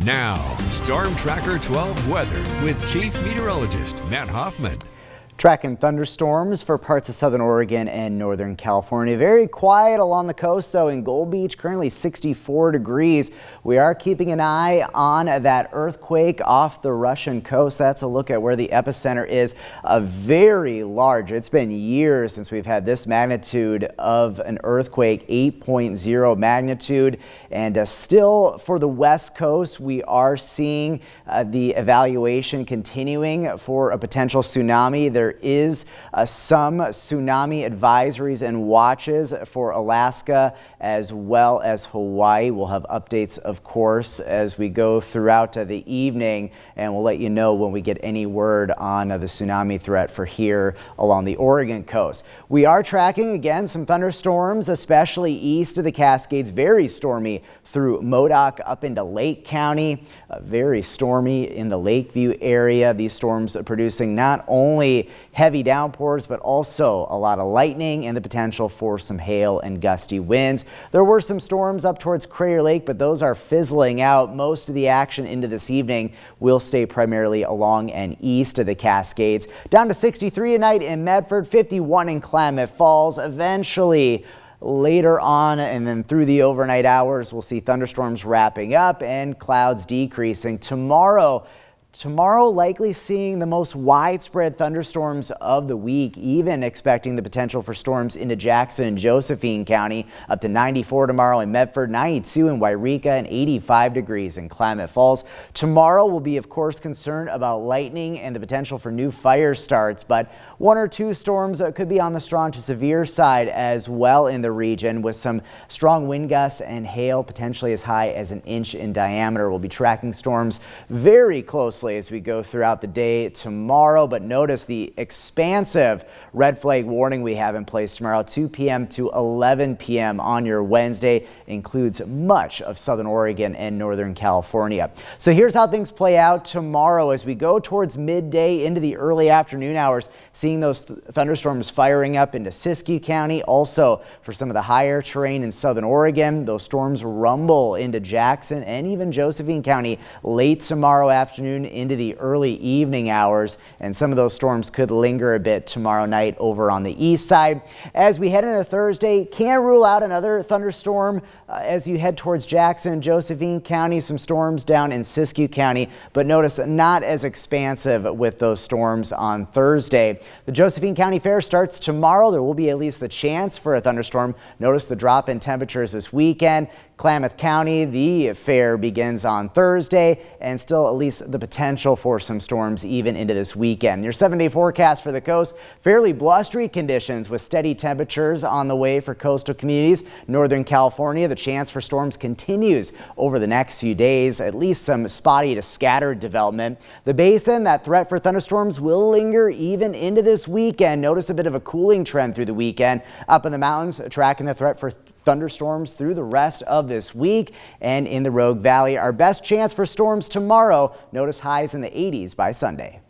Now, Storm Tracker 12 weather with Chief Meteorologist Matt Hoffman. Tracking thunderstorms for parts of southern Oregon and northern California. Very quiet along the coast, though, in Gold Beach, currently 64 degrees. We are keeping an eye on that earthquake off the Russian coast. That's a look at where the epicenter is. Very large. It's been years since we've had this magnitude of an earthquake, 8.0 magnitude. And still for the west coast, we are seeing the evaluation continuing for a potential tsunami. There is some tsunami advisories and watches for Alaska as well as Hawaii. We'll have updates, of course, as we go throughout the evening, and we'll let you know when we get any word on the tsunami threat for here along the Oregon coast. We are tracking again some thunderstorms, especially east of the Cascades. Very stormy through Modoc up into Lake County. Very stormy in the Lakeview area. These storms are producing not only heavy downpours, but also a lot of lightning and the potential for some hail and gusty winds. There were some storms up towards Crater Lake, but those are fizzling out. Most of the action into this evening will stay primarily along and east of the Cascades. Down to 63 tonight in Medford, 51 in Klamath Falls. Eventually, later on and then through the overnight hours, we'll see thunderstorms wrapping up and clouds decreasing. Tomorrow likely seeing the most widespread thunderstorms of the week, even expecting the potential for storms into Jackson and Josephine County. Up to 94 tomorrow in Medford, 92 in Yreka, and 85 degrees in Klamath Falls. Tomorrow we'll be, of course, concerned about lightning and the potential for new fire starts, but one or two storms could be on the strong to severe side as well in the region, with some strong wind gusts and hail potentially as high as an inch in diameter. We'll be tracking storms very closely as we go throughout the day tomorrow, but notice the expansive red flag warning we have in place tomorrow. 2 p.m. to 11 p.m. on your Wednesday includes much of southern Oregon and northern California. So here's how things play out tomorrow as we go towards midday into the early afternoon hours, seeing those thunderstorms firing up into Siskiyou County. Also for some of the higher terrain in southern Oregon, those storms rumble into Jackson and even Josephine County late tomorrow afternoon into the early evening hours, and some of those storms could linger a bit tomorrow night over on the east side. As we head into Thursday, can't rule out another thunderstorm as you head towards Jackson, Josephine County, some storms down in Siskiyou County, but notice not as expansive with those storms on Thursday. The Josephine County Fair starts tomorrow. There will be at least the chance for a thunderstorm. Notice the drop in temperatures this weekend. Klamath County, the fair begins on Thursday, and still at least the potential for some storms even into this weekend. Your 7-day forecast for the coast, fairly blustery conditions with steady temperatures on the way for coastal communities. Northern California, the chance for storms continues over the next few days, at least some spotty to scattered development. The basin, that threat for thunderstorms will linger even into this weekend. Notice a bit of a cooling trend through the weekend. Up in the mountains, tracking the threat for thunderstorms through the rest of this week. And in the Rogue Valley, our best chance for storms tomorrow. Notice highs in the 80s by Sunday.